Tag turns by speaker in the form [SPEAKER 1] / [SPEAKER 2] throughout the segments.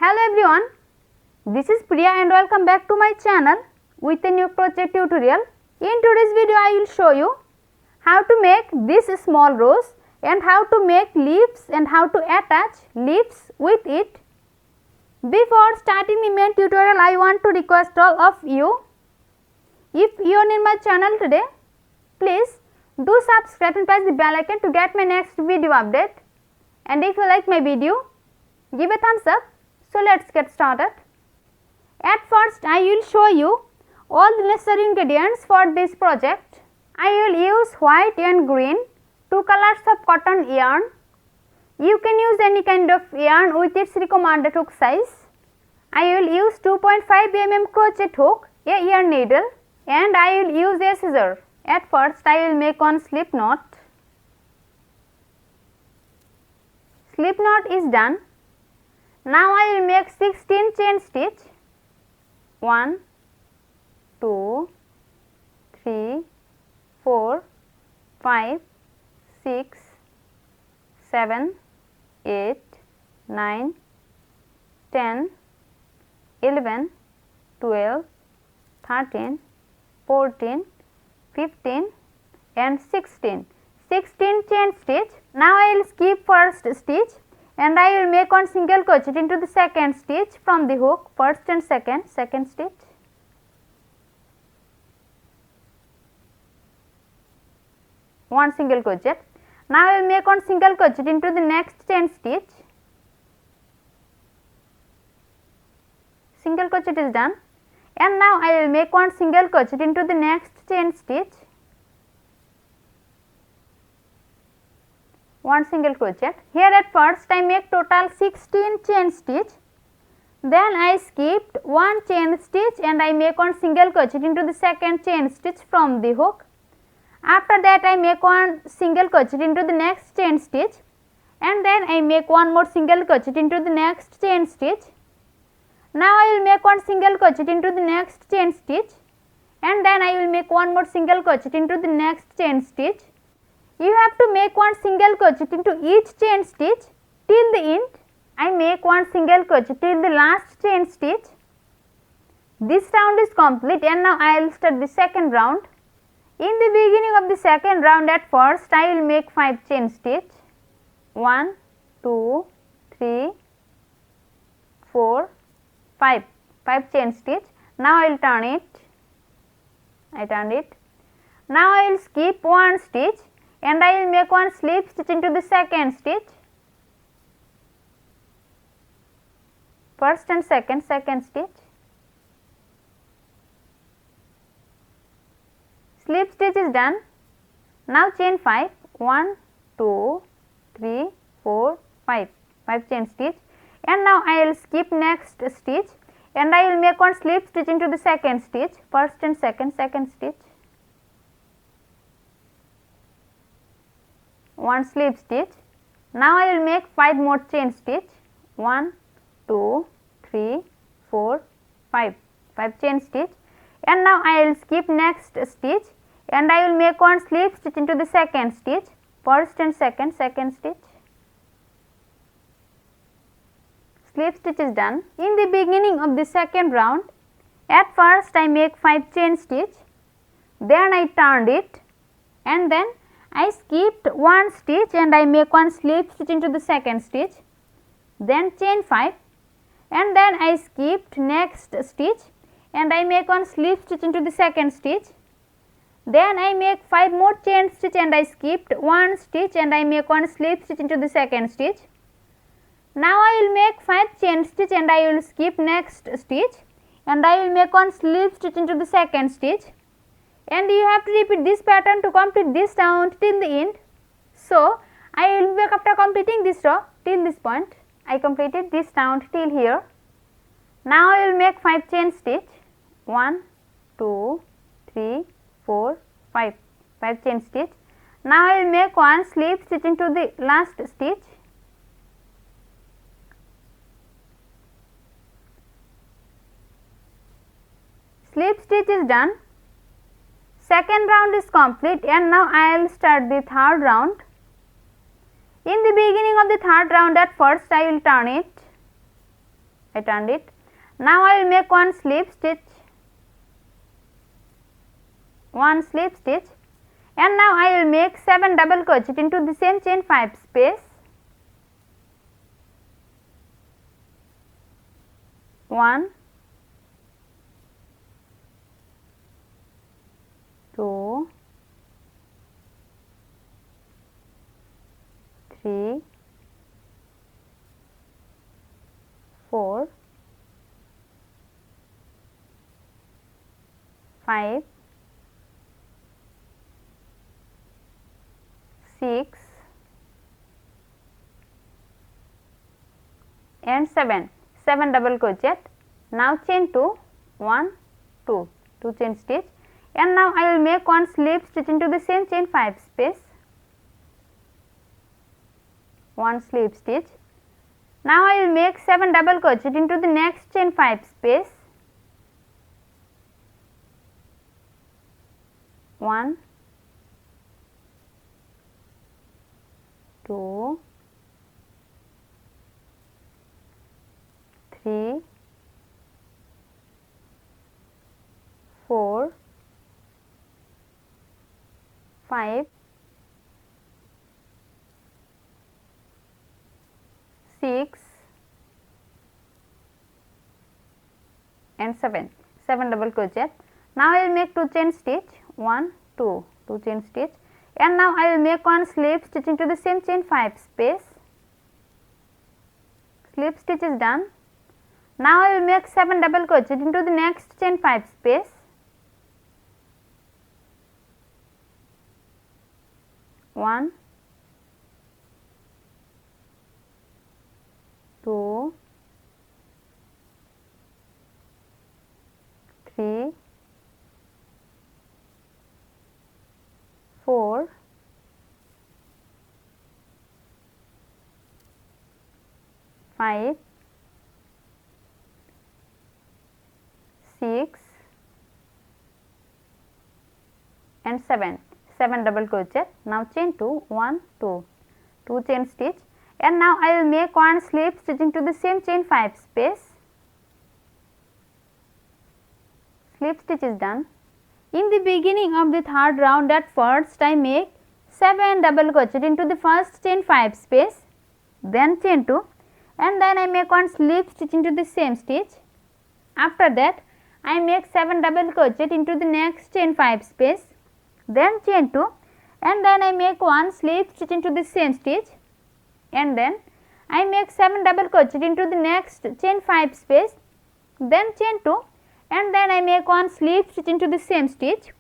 [SPEAKER 1] Hello everyone, this is Priya and welcome back to my channel with a new crochet tutorial. In today's video I will show you how to make this small rose and how to make leaves and how to attach leaves with it. Before starting the main tutorial, I want to request all of you, if you are in my channel today, please do subscribe and press the bell icon to get my next video update. And if you like my video, give a thumbs up. So let's get started. At first I will show you all the necessary ingredients for this project. I will use white and green, 2 colors of cotton yarn. You can use any kind of yarn with its recommended hook size. I will use 2.5 mm crochet hook, a yarn needle, and I will use a scissor. At first I will make one slip knot. Slip knot is done. Now I will make 16 chain stitch. 1, 2, 3, 4, 5, 6, 7, 8, 9, 10, 11, 12, 13, 14, 15 and 16. 16 chain stitch. Now I will skip first stitch and I will make one single crochet into the second stitch from the hook, first and second stitch. One single crochet. Now I will make one single crochet into the next chain stitch. Single crochet is done. And now I will make one single crochet into the next chain stitch. One single crochet. Here at first I make total 16 chain stitch. Then I skipped one chain stitch and I make one single crochet into the second chain stitch from the hook. After that I make one single crochet into the next chain stitch and then I make one more single crochet into the next chain stitch. Now I will make one single crochet into the next chain stitch and then I will make one more single crochet into the next chain stitch. You have to make one single crochet into each chain stitch till the end. I make one single crochet till the last chain stitch. This round is complete and now I will start the second round. In the beginning of the second round, at first I will make 5 chain stitch. 1, 2, 3, 4, 5. 5 chain stitch. Now I will turn it. I turned it. Now I will skip one stitch and I will make one slip stitch into the second stitch. First and second stitch. Slip stitch is done. Now chain 5. 1, 2, 3, 4, 5. 5 chain stitch. And now I will skip next stitch and I will make one slip stitch into the second stitch. First and second stitch. One slip stitch. Now I will make 5 more chain stitch. 1, 2, 3, 4, 5. 5 chain stitch. And now I will skip next stitch and I will make one slip stitch into the second stitch. First and second stitch. Slip stitch is done. In the beginning of the second round, at first I make 5 chain stitch, then I turned it and then I skipped one stitch and I make one slip stitch into the second stitch, then chain 5 and then I skipped next stitch and I make one slip stitch into the second stitch, then I make 5 more chain stitch and I skipped one stitch and I make one slip stitch into the second stitch. Now I will make 5 chain stitch and I will skip next stitch and I will make one slip stitch into the second stitch. And you have to repeat this pattern to complete this round till the end. So I will be back after completing this row till this point. I completed this round till here. Now I will make 5 chain stitch. 1, 2, 3, 4, 5. 5 chain stitch. Now I will make one slip stitch into the last stitch. Slip stitch is done. Second round is complete and now I will start the third round. In the beginning of the third round, at first I will turn it. I turned it. Now I will make one slip stitch, and now I will make 7 double crochet into the same chain 5 space. 1, 2, 3, 4, 5, 6 and 7 double crochet. Now chain 2, 1, 2 chain stitch, and now I will make one slip stitch into the same chain 5 space, 1 slip stitch. Now I will make 7 double crochet into the next chain 5 space, 1, 2, 3, 4, 5, 6 and 7 double crochet. Now I will make 2 chain stitch, 1, 2 chain stitch, and now I will make one slip stitch into the same chain 5 space. Slip stitch is done. Now I will make 7 double crochet into the next chain 5 space, 1, 2, 3, 4, 5, 6 and 7 double crochet. Now chain 2, 1, 2 chain stitch, and now I will make one slip stitch into the same chain 5 space. Slip stitch is done. In the beginning of the third round, at first I make 7 double crochet into the first chain 5 space, then chain 2, and then I make one slip stitch into the same stitch. After that I make 7 double crochet into the next chain 5 space, then chain 2, and then I make one slip stitch into the same stitch, and then I make 7 double crochet into the next chain 5 space, then chain 2, and then I make one slip stitch into the same stitch.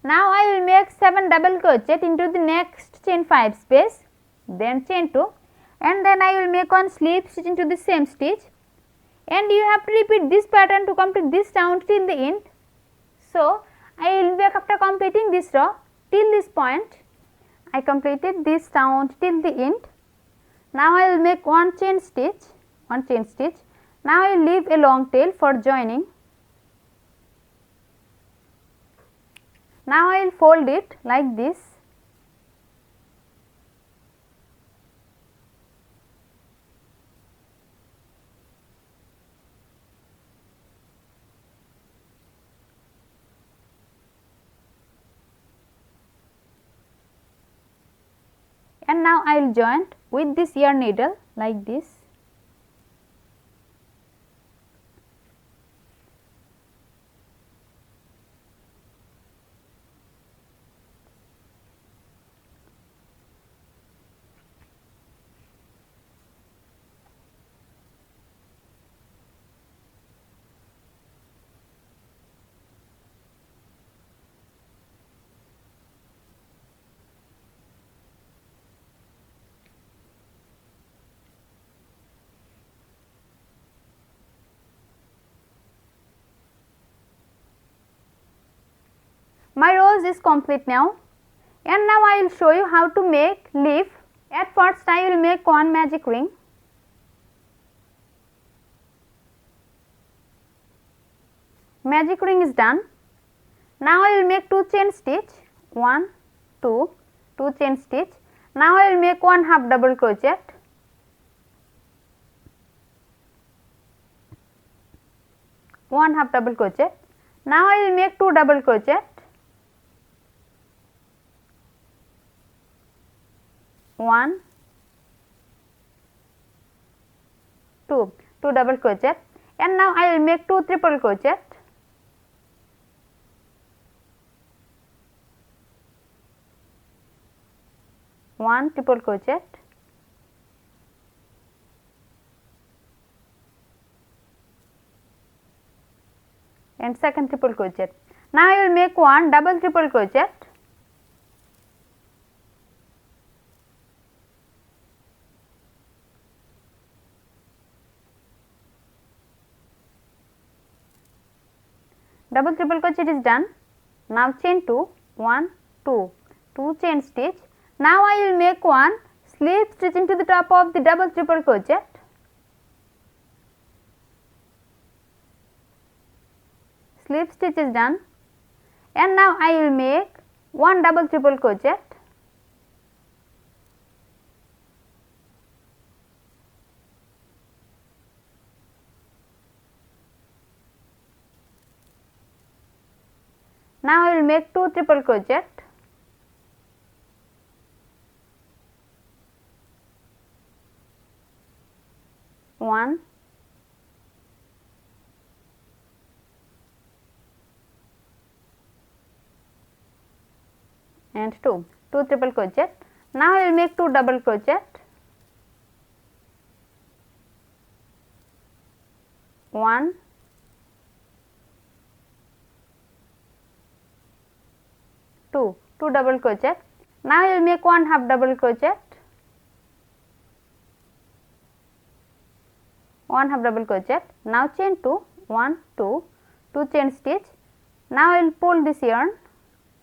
[SPEAKER 1] Now I will make 7 double crochet into the next chain 5 space, then chain 2, and then I will make one slip stitch into the same stitch, and you have to repeat this pattern to complete this round till the end. So I will be back after completing this row till this point. I completed this round till the end. Now I will make one chain stitch. Now I will leave a long tail for joining. Now I will fold it like this. And now I will join with this yarn needle like this. My rose is complete now, and now I will show you how to make leaf. At first I will make one magic ring. Magic ring is done. Now I will make 2 chain stitch, 1, 2 chain stitch. Now I will make one half double crochet. 1 half double crochet. Now I will make 2 double crochet, 1, 2 double crochet, and now I will make 2 triple crochet, 1 triple crochet, and second triple crochet. Now I will make 1 double triple crochet, double triple crochet is done. Now chain 2, 1, 2, 2 chain stitch. Now I will make 1 slip stitch into the top of the double triple crochet, slip stitch is done, and now I will make 1 double triple crochet, now I will make 2 triple crochet, one, and 2 triple crochet. Now I will make 2 double crochet, 1, 2 double crochet. Now I will make 1 half double crochet, 1 half double crochet. Now chain 2, 1, 2 chain stitch. Now I will pull this yarn,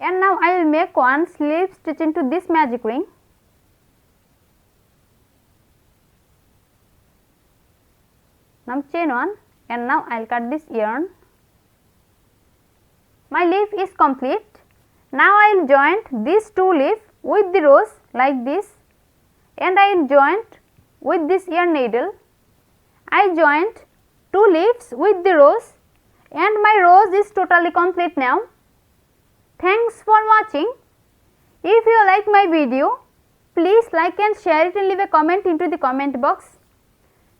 [SPEAKER 1] and now I will make 1 slip stitch into this magic ring. Now chain 1, and now I will cut this yarn. My leaf is complete. Now I will join these 2 leaves with the rose like this, and I will join with this yarn needle. I joined 2 leaves with the rose, and my rose is totally complete now. Thanks for watching. If you like my video, please like and share it and leave a comment into the comment box.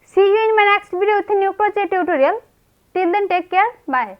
[SPEAKER 1] See you in my next video with a new crochet tutorial. Till then, take care. Bye.